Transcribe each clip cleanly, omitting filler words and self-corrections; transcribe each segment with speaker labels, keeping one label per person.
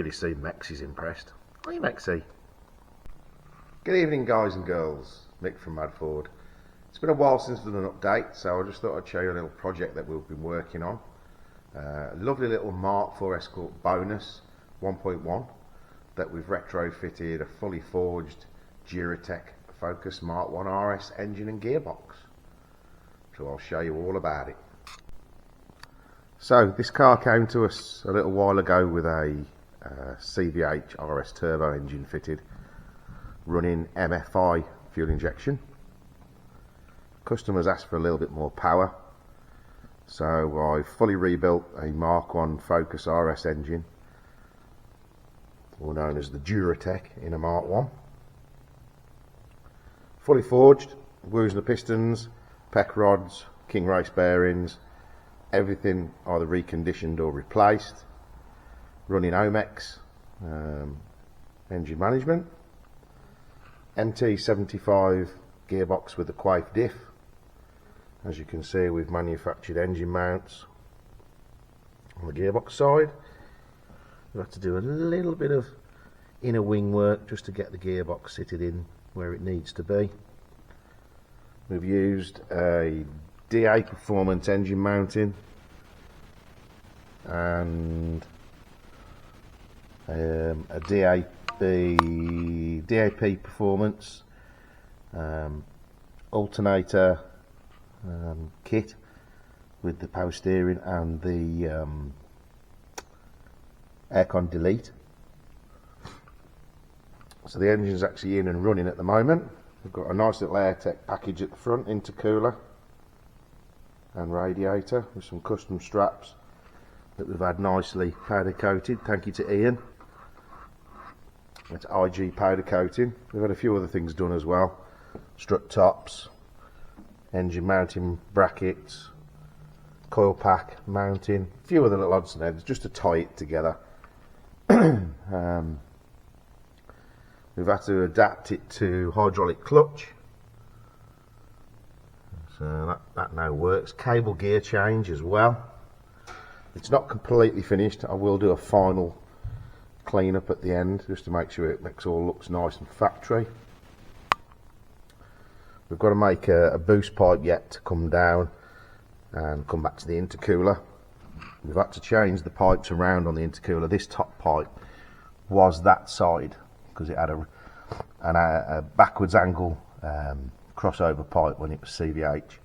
Speaker 1: really see Mexy's impressed. Are you, Mexy? Good evening, guys and girls. Mick from Madford. It's been a while since we've done an update, so I just thought I'd show you a little project that we've been working on. A lovely little Mark 4 Escort bonus 1.1 that we've retrofitted a fully forged Duratec Focus MK1 RS engine and gearbox. So I'll show you all about it. So this car came to us a little while ago with a CVH RS turbo engine fitted, running MFI fuel injection. Customers asked for a little bit more power, so I fully rebuilt a Mark 1 Focus RS engine, or known as the Duratec, in a Mark 1. Fully forged, wheels and the pistons, pec rods, king race bearings, everything either reconditioned or replaced. Running Omex engine management, MT75 gearbox with the Quaife diff. As you can see, we've manufactured engine mounts on the gearbox side. We've had to do a little bit of inner wing work just to get the gearbox fitted in where it needs to be. We've used a DA Performance engine mounting and a DAP Performance alternator kit with the power steering and the aircon delete. So the engine's actually in and running at the moment. We've got a nice little AirTech package at the front, intercooler and radiator with some custom straps that we've had nicely powder coated. Thank you to Ian. It's IG powder coating. We've had a few other things done as well. Strut tops, engine mounting brackets, coil pack mounting, a few other little odds and ends just to tie it together. We've had to adapt it to hydraulic clutch, so that now works. Cable gear change as well. It's not completely finished. I will do a final clean up at the end just to make sure it all looks nice and factory. We've got to make a boost pipe yet to come down and come back to the intercooler. We've had to change the pipes around on the intercooler. This top pipe was that side because it had a backwards angle crossover pipe when it was CVH.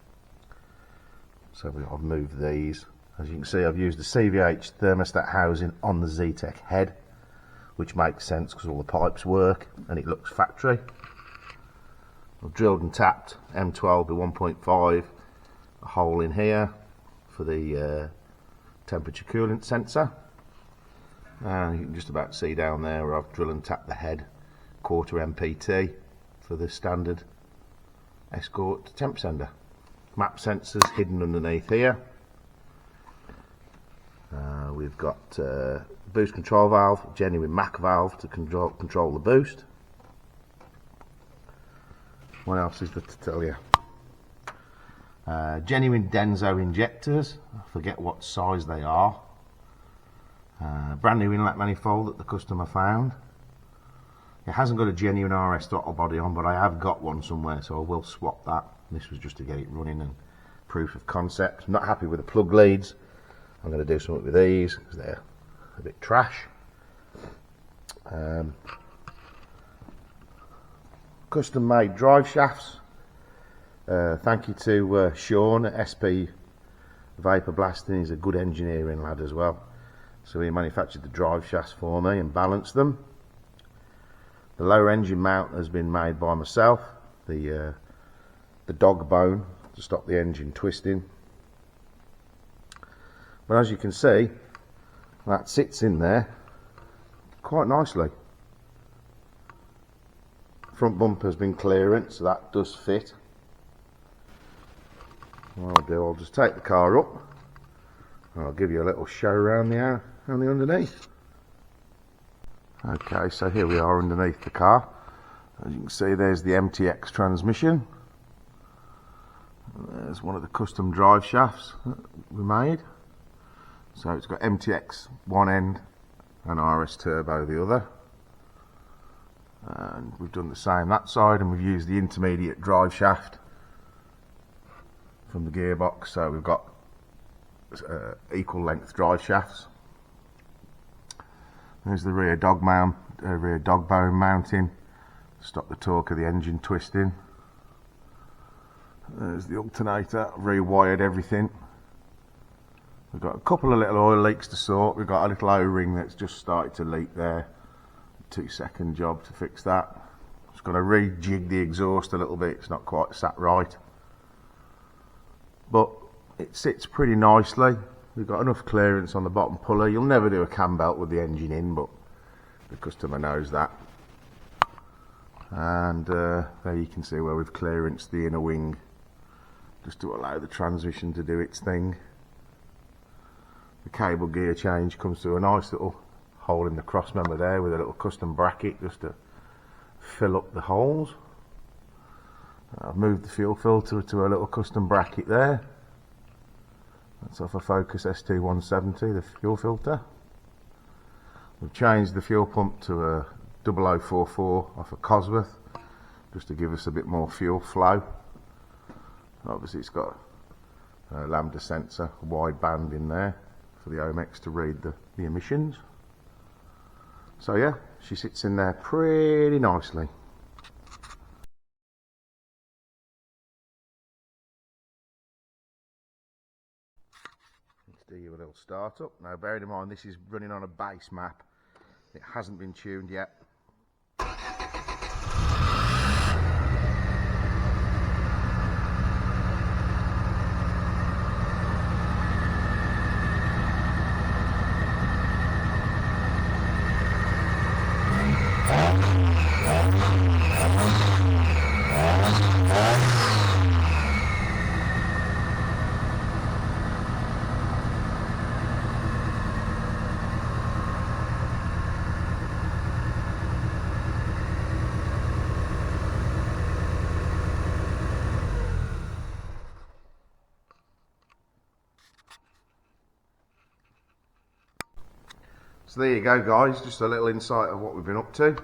Speaker 1: So I've moved these. As you can see, I've used the CVH thermostat housing on the Zetec head, which makes sense because all the pipes work and it looks factory. I've drilled and tapped M12 with 1.5, a hole in here for the temperature coolant sensor. And you can just about see down there where I've drilled and tapped the head, quarter MPT for the standard Escort temp sender. Map sensors hidden underneath here. We've got boost control valve, genuine Mac valve to control the boost. What else is there to tell you? Genuine Denso injectors. I forget what size they are. Brand new inlet manifold that the customer found. It hasn't got a genuine RS throttle body on, but I have got one somewhere, so I will swap that. This was just to get it running and proof of concept. I'm not happy with the plug leads. I'm going to do something with these because they're a bit trash. Custom made drive shafts. Thank you to Sean at SP Vapor Blasting. He's a good engineering lad as well. So he manufactured the drive shafts for me and balanced them. The lower engine mount has been made by myself. The dog bone to stop the engine twisting. But as you can see, that sits in there quite nicely. Front bumper's been clearance, so that does fit. What I'll do, I'll just take the car up and I'll give you a little show around the underneath. Okay, so here we are underneath the car. As you can see, there's the MTX transmission. There's one of the custom drive shafts that we made. So it's got MTX one end and RS turbo the other. And we've done the same that side, and we've used the intermediate drive shaft from the gearbox, so we've got equal length drive shafts. There's the rear dog bone mounting, stop the torque of the engine twisting. There's the alternator, rewired everything. We've got a couple of little oil leaks to sort. We've got a little O-ring that's just started to leak there. 2-second job to fix that. Just got to rejig the exhaust a little bit, it's not quite sat right. But it sits pretty nicely. We've got enough clearance on the bottom pulley. You'll never do a cam belt with the engine in, but the customer knows that. And there you can see where we've clearanced the inner wing, just to allow the transmission to do its thing. The cable gear change comes through a nice little hole in the cross member there with a little custom bracket just to fill up the holes. I've moved the fuel filter to a little custom bracket there. That's off a Focus ST170, the fuel filter. We've changed the fuel pump to a 0044 off a Cosworth, just to give us a bit more fuel flow. Obviously it's got a lambda sensor, a wide band in there for the Omex to read the emissions. So yeah, she sits in there pretty nicely. Let's do you a little start up. Now bearing in mind this is running on a base map, it hasn't been tuned yet. So there you go guys, just a little insight of what we've been up to.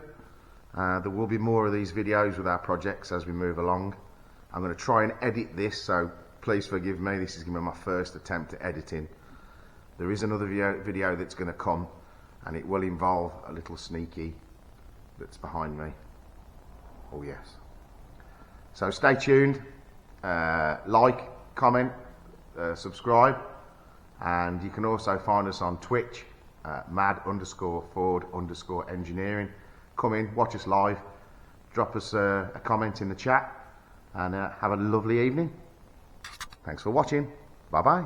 Speaker 1: There will be more of these videos with our projects as we move along. I'm going to try and edit this, so please forgive me, this is going to be my first attempt at editing. There is another video that's going to come, and it will involve a little sneaky that's behind me. Oh yes. So stay tuned, like, comment, subscribe, and you can also find us on Twitch. mad_Ford_engineering. Come in, watch us live, drop us a comment in the chat, and have a lovely evening. Thanks for watching. Bye bye.